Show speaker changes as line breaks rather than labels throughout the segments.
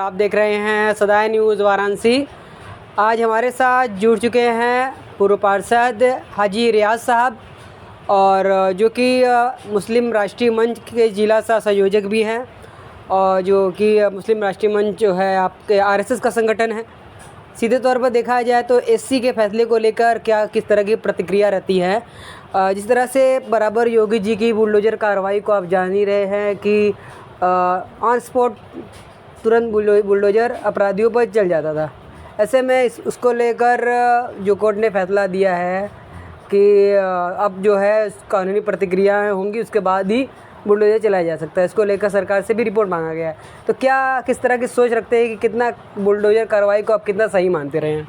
आप देख रहे हैं सदाए न्यूज़ वाराणसी। आज हमारे साथ जुड़ चुके हैं पूर्व पार्षद हाजी रियाज साहब और जो कि मुस्लिम राष्ट्रीय मंच के जिला सह संयोजक भी हैं और जो कि मुस्लिम राष्ट्रीय मंच जो है आपके आरएसएस का संगठन है। सीधे तौर पर देखा जाए तो एससी के फैसले को लेकर क्या किस तरह की प्रतिक्रिया रहती है। जिस तरह से बराबर योगी जी की बुलडोजर कार्रवाई को आप जान ही रहे हैं कि ऑन स्पॉट तुरंत बुलडोजर अपराधियों पर चल जाता था। ऐसे में उसको लेकर जो कोर्ट ने फैसला दिया है कि अब जो है कानूनी प्रतिक्रियाएं होंगी, उसके बाद ही बुलडोजर चलाया जा सकता है। इसको लेकर सरकार से भी रिपोर्ट मांगा गया है। तो क्या किस तरह की सोच रखते हैं कि कितना बुलडोजर कार्रवाई को आप कितना सही मानते रहे हैं?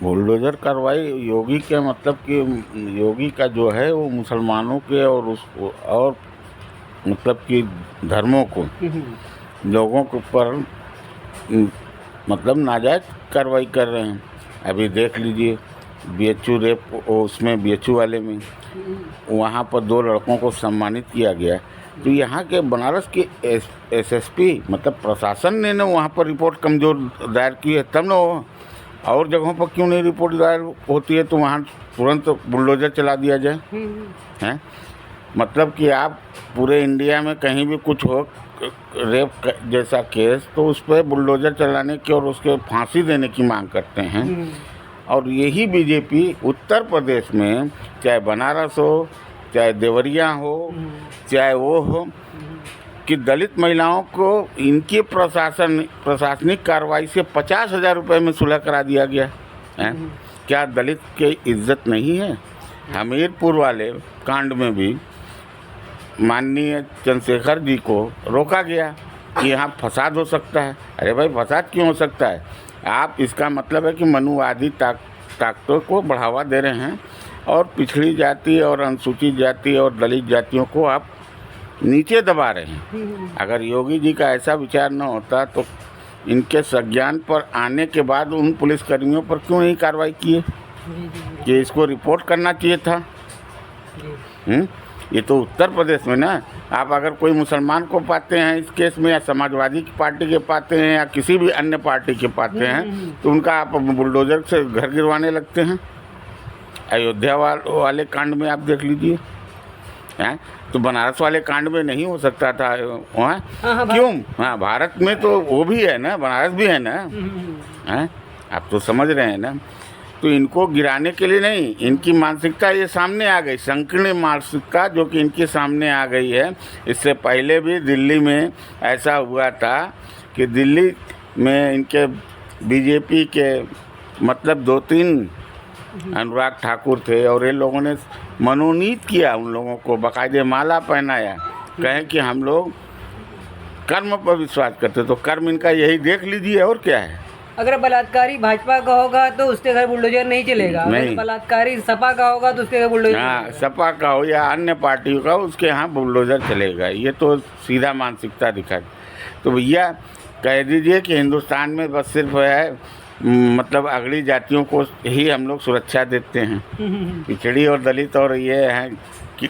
बुलडोजर कार्रवाई योगी के मतलब कि योगी का जो है वो मुसलमानों के और मतलब कि धर्मों को लोगों के ऊपर मतलब नाजायज कार्रवाई कर रहे हैं। अभी देख लीजिए बीएचयू रेप, उसमें बीएचयू वाले में वहाँ पर 2 लड़कों को सम्मानित किया गया। तो यहाँ के बनारस के एसएसपी मतलब प्रशासन ने ना वहाँ पर रिपोर्ट कमज़ोर दायर की है, तब न और जगहों पर क्यों नहीं रिपोर्ट दायर होती है तो वहाँ तुरंत बुलडोजर चला दिया जाए हैं। मतलब कि आप पूरे इंडिया में कहीं भी कुछ हो रेप जैसा केस तो उस पर बुलडोजर चलाने की और उसके फांसी देने की मांग करते हैं। और यही बीजेपी उत्तर प्रदेश में चाहे बनारस हो, चाहे देवरिया हो, चाहे वो हो कि दलित महिलाओं को इनकी प्रशासनिक कार्रवाई से 50,000 रुपये में सुलह करा दिया गया है। क्या दलित की इज्जत नहीं है? हमीरपुर वाले कांड में भी माननीय चंद्रशेखर जी को रोका गया कि यहाँ फसाद हो सकता है। अरे भाई, फसाद क्यों हो सकता है? आप इसका मतलब है कि मनुवादी ताकतों को बढ़ावा दे रहे हैं और पिछड़ी जाति और अनुसूचित जाति और दलित जातियों को आप नीचे दबा रहे हैं। अगर योगी जी का ऐसा विचार न होता तो इनके संज्ञान पर आने के बाद उन पुलिसकर्मियों पर क्यों नहीं कार्रवाई किए कि इसको रिपोर्ट करना चाहिए था। ये तो उत्तर प्रदेश में ना, आप अगर कोई मुसलमान को पाते हैं इस केस में या समाजवादी की पार्टी के पाते हैं या किसी भी अन्य पार्टी के पाते हैं तो उनका आप बुलडोजर से घर गिरवाने लगते हैं। अयोध्या वाले कांड में आप देख लीजिए हैं, तो बनारस वाले कांड में नहीं हो सकता था वहाँ क्यों? हाँ, भारत में तो वो भी है ना, बनारस भी है ना हैं। आप तो समझ रहे हैं ना। तो इनको गिराने के लिए नहीं, इनकी मानसिकता ये सामने आ गई, संकीर्ण मानसिकता जो कि इनके सामने आ गई है। इससे पहले भी दिल्ली में ऐसा हुआ था कि दिल्ली में इनके बीजेपी के मतलब 2-3 अनुराग ठाकुर थे और ये लोगों ने मनोनीत किया, उन लोगों को बाकायदे माला पहनाया, कहें कि हम लोग कर्म पर विश्वास करते। तो कर्म इनका यही देख लीजिए, और क्या है।
अगर बलात्कारी भाजपा का होगा तो उसके घर बुलडोजर नहीं चलेगा,
नहीं।
अगर बलात्कारी सपा का होगा तो उसके घर बुलडोजर
हाँ, सपा का हो या अन्य पार्टियों का, उसके यहाँ बुलडोजर चलेगा। ये तो सीधा मानसिकता दिखा। तो भैया कह दीजिए कि हिंदुस्तान में बस सिर्फ है मतलब अगली जातियों को ही हम लोग सुरक्षा देते हैं। पिछड़ी और दलित और ये हैं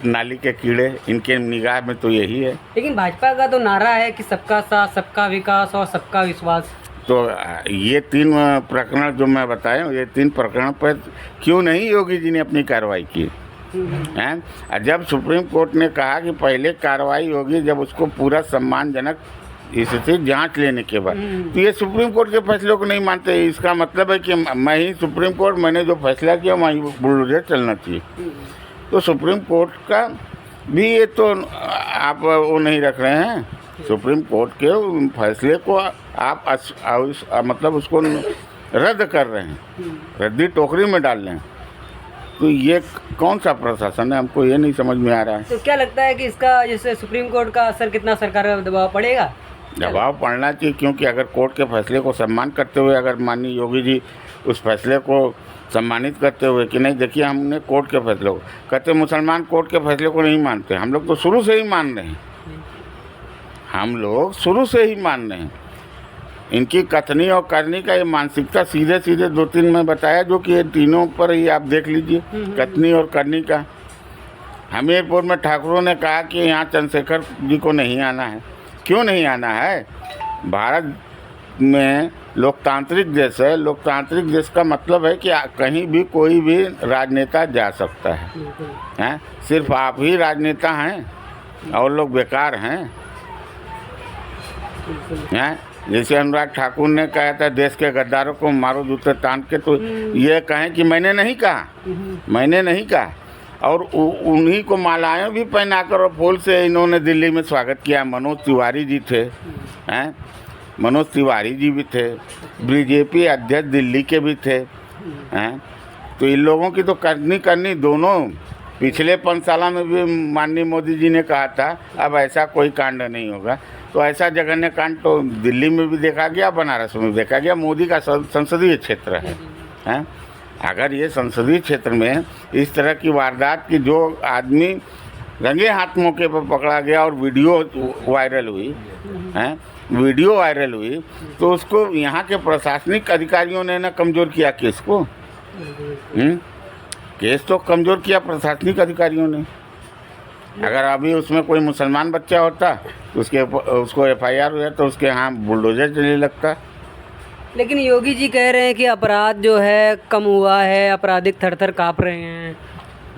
नाली के कीड़े, इनके निगाह में तो यही है।
लेकिन भाजपा का तो नारा है कि सबका साथ, सबका विकास और सबका विश्वास।
तो ये 3 प्रकरण जो मैं बताया, ये 3 प्रकरण पर क्यों नहीं योगी जी ने अपनी कार्रवाई की हैं? जब सुप्रीम कोर्ट ने कहा कि पहले कार्रवाई होगी जब उसको पूरा सम्मानजनक इससे जांच लेने के बाद, तो ये सुप्रीम कोर्ट के फैसलों को नहीं मानते। इसका मतलब है कि मैं ही सुप्रीम कोर्ट, मैंने जो फैसला किया वहीं बुलडोजर चलना चाहिए। तो सुप्रीम कोर्ट का भी ये तो आप वो नहीं रख रहे हैं। सुप्रीम कोर्ट के फैसले को आप मतलब उसको रद्द कर रहे हैं, रद्दी टोकरी में डाल रहे हैं। तो ये कौन सा प्रशासन है? हमको ये नहीं समझ में आ रहा है।
तो क्या लगता है कि इसका जैसे सुप्रीम कोर्ट का असर कितना सरकार का दबाव पड़ेगा?
दबाव पड़ना चाहिए, क्योंकि अगर कोर्ट के फैसले को सम्मान करते हुए अगर माननीय योगी जी उस फैसले को सम्मानित करते हुए कि नहीं देखिए हमने कोर्ट के फैसले को, कहते मुसलमान कोर्ट के फैसले को नहीं मानते, हम लोग तो शुरू से ही मान रहे हैं, हम लोग शुरू से ही मान रहे हैं। इनकी कथनी और करनी का ये मानसिकता सीधे सीधे 2-3 में बताया, जो कि ये तीनों पर ही आप देख लीजिए कथनी और करनी का। हमीरपुर में ठाकुरों ने कहा कि यहाँ चंद्रशेखर जी को नहीं आना है। क्यों नहीं आना है? भारत में लोकतांत्रिक देश है। लोकतांत्रिक देश का मतलब है कि कहीं भी कोई भी राजनेता जा सकता है, हैं? सिर्फ आप ही राजनेता हैं और लोग बेकार हैं, हैं? जैसे अनुराग ठाकुर ने कहा था देश के गद्दारों को मारो जूते तान के, तो ये कहें कि मैंने नहीं कहा, मैंने नहीं कहा। और उन्हीं को मालाएं भी पहनाकर और फूल से इन्होंने दिल्ली में स्वागत किया। मनोज तिवारी जी थे, हैं? मनोज तिवारी जी भी थे, बीजेपी अध्यक्ष दिल्ली के भी थे, हैं? तो इन लोगों की तो करनी दोनों। पिछले 5 साल में भी माननीय मोदी जी ने कहा था अब ऐसा कोई कांड नहीं होगा, तो ऐसा जघन्य कांड तो दिल्ली में भी देखा गया, बनारस में भी देखा गया। मोदी का संसदीय क्षेत्र है, हैं? अगर ये संसदीय क्षेत्र में इस तरह की वारदात की जो आदमी रंगे हाथ मौके पर पकड़ा गया और वीडियो वायरल हुई, हैं? वीडियो वायरल हुई, तो उसको यहाँ के प्रशासनिक अधिकारियों ने ना कमज़ोर किया केस को, केस तो कमज़ोर किया प्रशासनिक अधिकारियों ने। अगर अभी उसमें कोई मुसलमान बच्चा होता तो उसको FIR हुआ तो उसके यहाँ बुलडोजर चलने लगता।
लेकिन योगी जी कह रहे हैं कि अपराध जो है कम हुआ है, अपराधिक थर-थर काँप रहे हैं।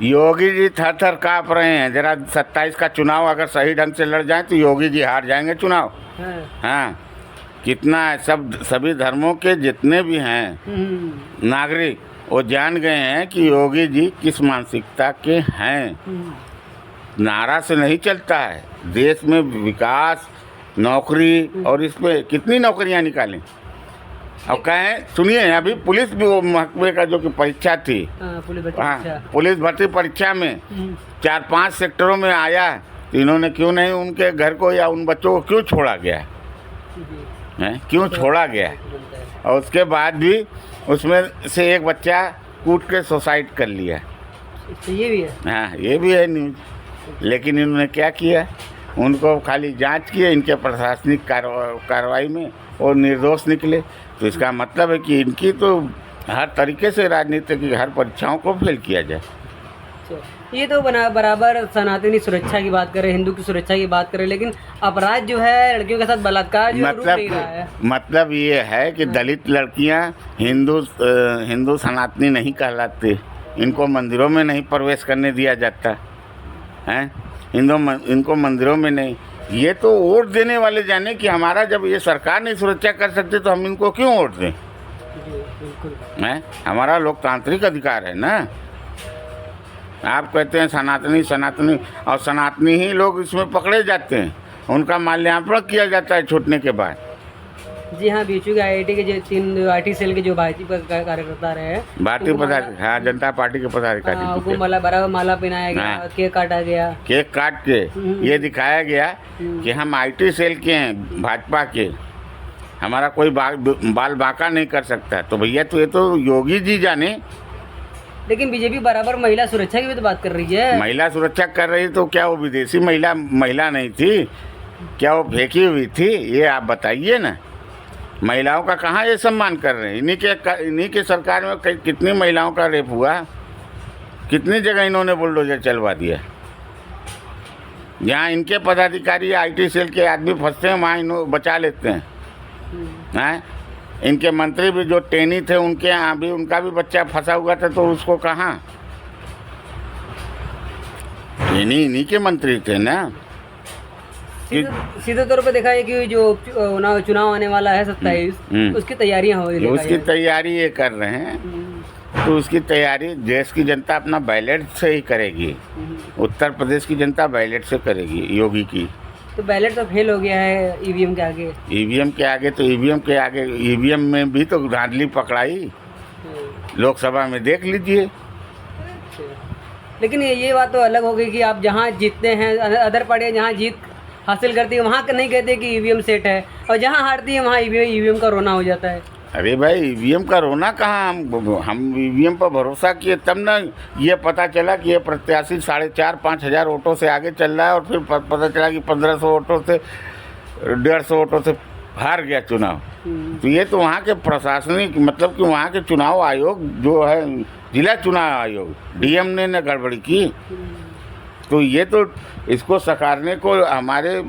योगी जी थर-थर काँप रहे हैं। जरा 27 का चुनाव अगर सही ढंग से लड़ जाए तो योगी जी हार जाएंगे चुनाव। हाँ, कितना है, सभी धर्मों के जितने भी हैं नागरिक वो जान गए हैं कि योगी जी किस मानसिकता के हैं। नारा से नहीं चलता है। देश में विकास, नौकरी, और इसमें कितनी नौकरियां निकालें। अब कहें, सुनिए, अभी पुलिस भी वो महकमे का जो कि परीक्षा थी, पुलिस भर्ती परीक्षा में 4-5 सेक्टरों में आया, तो इन्होंने क्यों नहीं उनके घर को या उन बच्चों को क्यों छोड़ा गया है? क्यों छोड़ा गया? और उसके बाद भी उसमें से एक बच्चा कूद के सुसाइड कर लिया।
ये भी है।
हाँ, ये भी है न्यूज़। लेकिन इन्होंने क्या किया, उनको खाली जांच किए, इनके प्रशासनिक कार्रवाई में और निर्दोष निकले। तो इसका मतलब है कि इनकी तो हर तरीके से राजनीति की हर परीक्षाओं को फेल किया जाए।
ये तो बराबर सनातनी सुरक्षा की बात करें, हिंदू की सुरक्षा की बात करें, लेकिन अपराध जो है लड़कियों के साथ बलात्कार जो रुक नहीं रहा है।
मतलब ये है कि दलित लड़कियां हिंदू सनातनी नहीं कहलाती, इनको मंदिरों में नहीं प्रवेश करने दिया जाता है, इनको मंदिरों में नहीं। ये तो वोट देने वाले जाने कि हमारा जब ये सरकार नहीं सुरक्षा कर सकती तो हम इनको क्यों वोट दें? हैं? हमारा लोकतांत्रिक अधिकार है ना। आप कहते हैं सनातनी, और सनातनी ही लोग इसमें पकड़े जाते हैं, उनका माल्यार्पण किया जाता है छूटने के बाद।
जी हाँ, बीचू के IIT के जो 3 IT सेल के जो भाजपा कार्यकर्ता रहे,
भारतीय पदाधिकारी, हाँ, जनता पार्टी के पदाधिकारी को
बराबर माला पहनाया गया, केक काटा गया,
केक काट के ये दिखाया गया कि हम IT सेल के हैं, भाजपा के, हमारा कोई बाल बांका नहीं कर सकता। तो भैया तो ये तो योगी जी जाने।
लेकिन बीजेपी बराबर महिला सुरक्षा की भी तो बात कर रही है।
महिला सुरक्षा कर रही, तो क्या वो विदेशी महिला नहीं थी? क्या वो फेंकी हुई थी? ये आप बताइए ना। महिलाओं का कहाँ ये सम्मान कर रहे हैं? इन्हीं के सरकार में कितनी महिलाओं का रेप हुआ, कितनी जगह इन्होंने बुलडोजर चलवा दिया। जहाँ इनके पदाधिकारी IT सेल के आदमी फंसते हैं वहाँ इन्हों बचा लेते हैं। हैं? इनके मंत्री भी जो टेनी थे, उनके यहाँ भी उनका भी बच्चा फंसा हुआ था, तो उसको कहाँ? इन्हीं के मंत्री थे ना।
सीधे तौर पे देखा है कि जो चुनाव आने वाला है 27, उसकी तैयारियां हो रही हैं।
उसकी तैयारी ये कर रहे हैं, तो उसकी तैयारी देश की जनता अपना बैलेट से ही करेगी। उत्तर प्रदेश की जनता बैलेट से करेगी योगी की।
तो बैलेट तो फेल हो गया है EVM के आगे।
EVM के आगे तो EVM में भी तो धांधली पकड़ाई लोकसभा में, देख लीजिए।
लेकिन ये बात तो अलग हो गई कि आप जहाँ जीतते हैं, अदर पार्टियाँ जहाँ जीत हासिल करती है वहाँ नहीं कहते कि EVM सेट है, और जहाँ हारती है वहाँ EVM का रोना हो जाता है।
अरे भाई, EVM का रोना कहाँ? हम EVM पर भरोसा किए तब ना ये पता चला कि ये प्रत्याशी 4,500-5 हज़ार वोटों से आगे चल रहा है, और फिर पता चला कि 1500 वोटों से 150 वोटों से हार गया चुनाव। तो ये तो वहाँ के प्रशासनिक, मतलब कि वहाँ के चुनाव आयोग जो है, जिला चुनाव आयोग, DM ने गड़बड़ी की। तो ये तो इसको सकारने को हमारे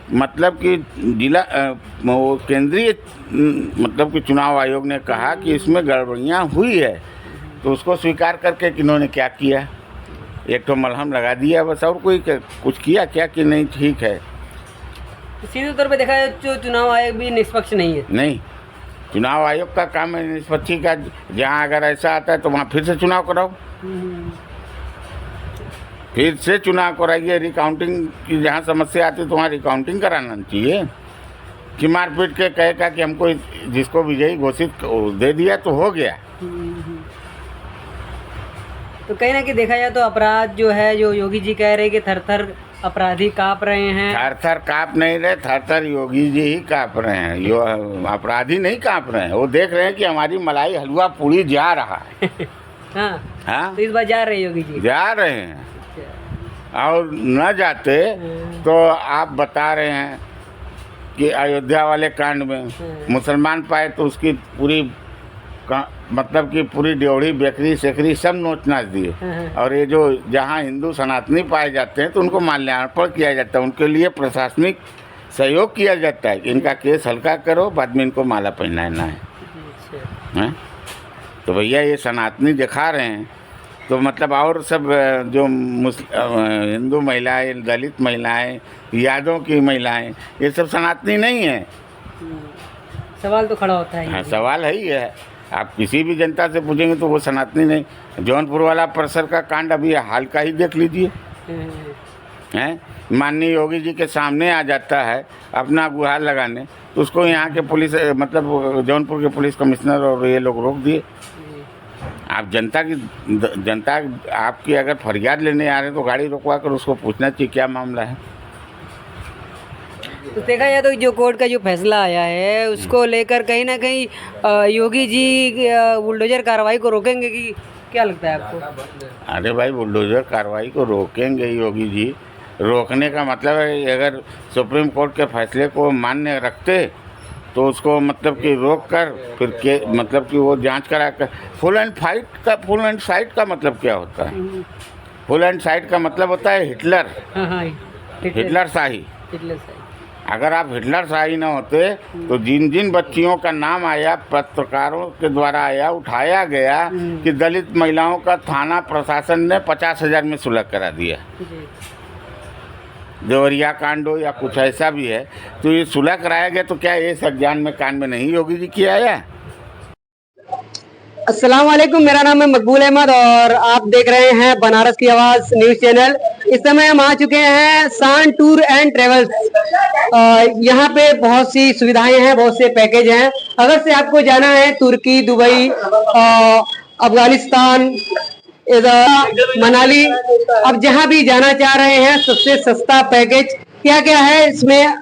मतलब कि जिला वो केंद्रीय मतलब कि चुनाव आयोग ने कहा कि इसमें गड़बड़ियाँ हुई है, तो उसको स्वीकार करके कि इन्होंने क्या किया, एक तो मलहम लगा दिया बस, और कोई कुछ किया क्या कि नहीं ठीक है।
तो सीधे तौर पे देखा जाए तो चुनाव आयोग भी निष्पक्ष नहीं है।
नहीं, चुनाव आयोग का काम है निष्पक्षी का। जहाँ अगर ऐसा आता है तो वहाँ फिर से चुनाव कराओ, फिर से चुनाव कराइए। रिकाउंटिंग की जहाँ समस्या आती है तो वहाँ रिकाउंटिंग कराना चाहिए कि मारपीट के कहेगा कि हमको जिसको विजयी घोषित दे दिया तो हो गया।
तो कहीं ना कहीं देखा जाए तो अपराध जो है, जो योगी जी कह रहे हैं कि थर थर अपराधी कांप रहे हैं।
थर थर कांप नहीं रहे, थर थर योगी जी ही कांप रहे हैं, अपराधी नहीं कांप रहे हैं। वो देख रहे हैं कि हमारी मलाई हलवा पूरी जा रहा है।
हाँ
हाँ,
तो इस बार जा रहे हैं योगी जी,
जा रहे हैं। और न जाते तो आप बता रहे हैं कि अयोध्या वाले कांड में मुसलमान पाए तो उसकी पूरी मतलब कि पूरी ड्योढ़ी बेकरी सेकरी सब नोच नाच दिए, और ये जो जहाँ हिंदू सनातनी पाए जाते हैं तो उनको माल्यार्पण किया जाता है, उनके लिए प्रशासनिक सहयोग किया जाता है कि इनका केस हल्का करो, बाद में इनको माला पहनाना है। तो भैया ये सनातनी दिखा रहे हैं, तो मतलब और सब जो हिंदू महिलाएं, दलित महिलाएं, यादव की महिलाएं, ये सब सनातनी नहीं है।
सवाल तो खड़ा होता है।
हाँ, सवाल है ही है। आप किसी भी जनता से पूछेंगे तो वो सनातनी नहीं। जौनपुर वाला परिसर का कांड अभी हाल का ही देख लीजिए, हैं। माननीय योगी जी के सामने आ जाता है अपना गुहार लगाने, तो उसको यहाँ के पुलिस मतलब जौनपुर के पुलिस कमिश्नर और ये लोग रोक दिए। आप जनता आपकी अगर फरियाद लेने आ रहे हैं तो गाड़ी रोकवा कर उसको पूछना चाहिए क्या मामला है।
तो देखा जाए तो जो कोर्ट का जो फैसला आया है उसको लेकर कहीं ना कहीं योगी जी बुलडोजर कार्रवाई को रोकेंगे कि क्या लगता है आपको?
अरे भाई, बुलडोजर कार्रवाई को रोकेंगे योगी जी। रोकने का मतलब है अगर सुप्रीम कोर्ट के फैसले को मान्य रखते तो उसको मतलब कि रोक कर फिर के मतलब कि वो जांच करा कर फुल एंड साइट का मतलब क्या होता है? फुल एंड साइट का मतलब होता है हिटलर। हिटलर शाही। अगर आप हिटलर शाही ना होते तो जिन जिन बच्चियों का नाम आया पत्रकारों के द्वारा आया, उठाया गया कि दलित महिलाओं का थाना प्रशासन ने 50,000 में सुलह करा दिया। देवरिया कांड हो या कुछ ऐसा भी है तो ये सुलह कराया गया, तो क्या ये सज्जान में कांड में नहीं योगी जी किया है?
अस्सलाम वालेकुम, मेरा नाम है मकबूल अहमद और आप देख रहे हैं बनारस की आवाज न्यूज चैनल। इस समय हम आ चुके हैं शान टूर एंड ट्रेवल्स। यहाँ पे बहुत सी सुविधाएं हैं, बहुत से पैकेज हैं। अगर से आपको जाना है तुर्की, दुबई, अफगानिस्तान, मनाली, अब जहाँ भी जाना चाह रहे हैं सबसे सस्ता पैकेज क्या क्या है इसमें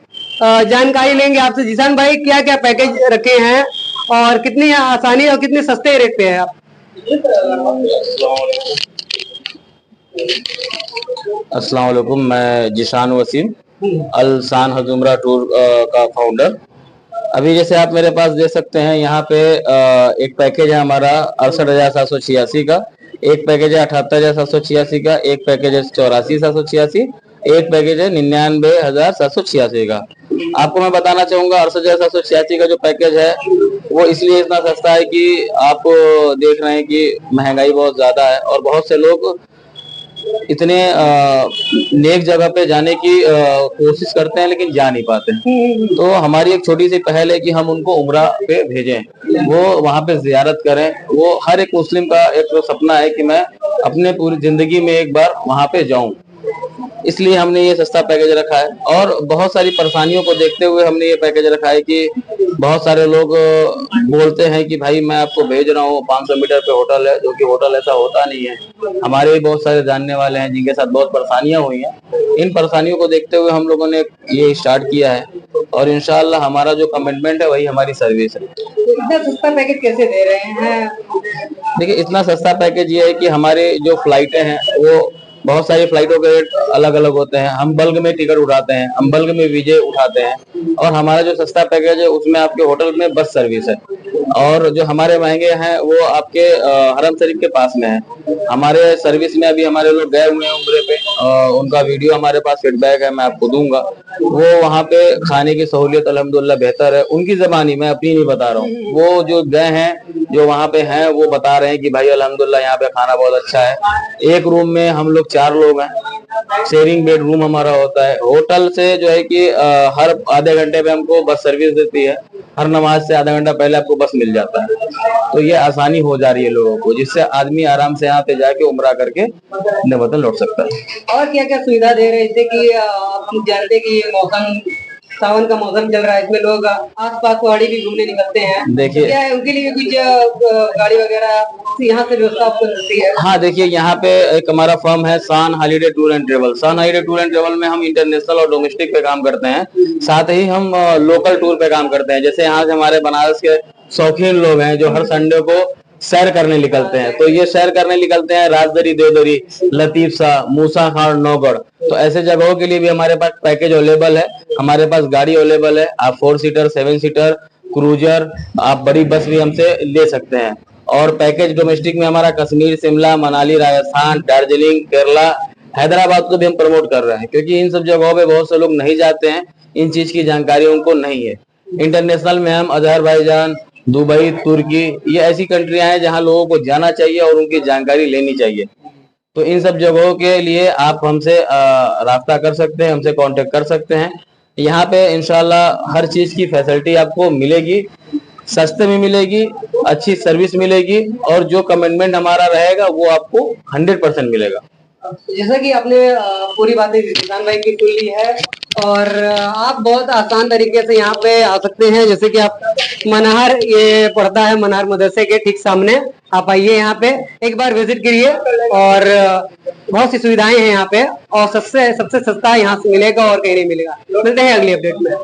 जानकारी लेंगे आपसे। जिसान भाई, क्या क्या पैकेज रखे हैं और कितनी आसानी और कितने सस्ते रेट पे है आप?
अस्सलाम वालेकुम, मैं जिशान वसीम, अल शान हजुमरा टूर का फाउंडर। अभी जैसे आप मेरे पास देख सकते हैं यहाँ पे एक पैकेज है हमारा 68,786 का, एक पैकेज है 78,786 का, एक पैकेज है 84,786, एक पैकेज है 99,786 का। आपको मैं बताना चाहूंगा 68,786 का जो पैकेज है वो इसलिए इतना सस्ता है कि आप देख रहे हैं कि महंगाई बहुत ज्यादा है और बहुत से लोग इतने नेक जगह पे जाने की कोशिश करते हैं लेकिन जा नहीं पाते। तो हमारी एक छोटी सी पहल है कि हम उनको उम्रा पे भेजें, वो वहां पे जियारत करें। वो हर एक मुस्लिम का एक सपना है कि मैं अपने पूरी जिंदगी में एक बार वहां पे जाऊं, इसलिए हमने ये सस्ता पैकेज रखा है। और बहुत सारी परेशानियों को देखते हुए हमने ये पैकेज रखा है कि बहुत सारे लोग बोलते हैं कि भाई मैं आपको भेज रहा हूँ 500 मीटर पे होटल है, जो कि होटल ऐसा होता नहीं है। हमारे भी बहुत सारे जानने वाले हैं जिनके साथ बहुत परेशानियां हुई हैं। इन परेशानियों को देखते हुए हम लोगों ने ये स्टार्ट किया है और इंशाल्लाह हमारा जो कमिटमेंट है वही हमारी सर्विस है।
इतना सस्ता पैकेज कैसे दे रहे हैं?
देखिए, इतना सस्ता पैकेज ये है कि हमारे जो फ्लाइटें हैं वो बहुत सारी फ्लाइटों के रेट अलग अलग होते हैं। हम बल्क में टिकट उठाते हैं, हम बल्क में वीजे उठाते हैं और हमारा जो सस्ता पैकेज है उसमें आपके होटल में बस सर्विस है। और जो हमारे महंगे हैं वो आपके हरम शरीफ के पास में है। हमारे सर्विस में अभी हमारे लोग गए हुए हैं उम्रे पे, उनका वीडियो हमारे पास फीडबैक है, मैं आपको दूंगा। वो वहाँ पे खाने की सहूलियत अल्हम्दुलिल्लाह बेहतर है, उनकी जबानी, मैं अपनी नहीं बता रहा हूँ। वो जो गए हैं, जो वहाँ पे हैं, वो बता रहे हैं कि भाई अल्हम्दुलिल्लाह यहाँ पे खाना बहुत अच्छा है। एक रूम में हम लोग 4 लोग हैं, शेयरिंग बेडरूम हमारा होता है। होटल से जो है कि हर आधे घंटे पे हमको बस सर्विस देती है, हर नमाज से आधा घंटा पहले आपको बस मिल जाता है। तो ये आसानी हो जा रही है लोगों को, जिससे आदमी आराम से यहाँ पे जाके उम्रा करके अपने वतन लौट सकता है।
और क्या क्या सुविधा दे रहे हैं, जैसे कि हम जानते हैं कि ये मौसम, सावन का मौसम चल रहा है, इसमें लोग आस-पास पहाड़ी भी घूमने निकलते हैं।
देखिए,
क्या है उनके लिए कुछ गाड़ी वगैरह यहाँ से व्यवस्था आपको मिलती है?
हाँ देखिए, यहाँ पे एक हमारा फर्म है सान हॉलीडे टूर एंड ट्रेवल। सान हॉलीडे टूर एंड ट्रेवल में हम इंटरनेशनल और डोमेस्टिक पे काम करते हैं, साथ ही हम लोकल टूर पे काम करते हैं। जैसे यहाँ से हमारे बनारस के शौकीन लोग हैं जो हर संडे को सैर करने निकलते हैं, तो ये सैर करने निकलते हैं राजदरी, देवदरी, लतीफ शाह, मूसा खान, नौगढ़। तो ऐसे जगहों के लिए भी हमारे पास पैकेज अवेलेबल है। हमारे पास गाड़ी अवेलेबल है, आप 4 सीटर, 7 सीटर, क्रूजर, आप बड़ी बस भी हमसे ले सकते हैं। और पैकेज डोमेस्टिक में हमारा कश्मीर, शिमला, मनाली, राजस्थान, दार्जिलिंग, केरला, हैदराबाद को भी हम प्रमोट कर रहे हैं, क्योंकि इन सब जगहों पे बहुत से लोग नहीं जाते हैं, इन चीज की जानकारी उनको नहीं है। इंटरनेशनल में हम अजरबैजान, दुबई, तुर्की, ये ऐसी कंट्रियां हैं जहां लोगों को जाना चाहिए और उनकी जानकारी लेनी चाहिए। तो इन सब जगहों के लिए आप हमसे राब्ता कर सकते हैं, हमसे कांटेक्ट कर सकते हैं। यहाँ पे इंशाल्लाह हर चीज की फैसिलिटी आपको मिलेगी, सस्ते में मिलेगी, अच्छी सर्विस मिलेगी, और जो कमिटमेंट हमारा रहेगा वो आपको 100% मिलेगा।
जैसा कि आपने पूरी बातें किसान भाई की सुन ली है, और आप बहुत आसान तरीके से यहाँ पे आ सकते हैं। जैसे कि आप मनार, ये पड़ता है मनार मदरसे के ठीक सामने, आप आइए यहाँ पे एक बार विजिट करिए, और बहुत सी सुविधाएं हैं यहाँ पे, और सबसे सस्ता यहाँ से मिलेगा और कहीं नहीं मिलेगा। मिलते हैं अगली अपडेट में।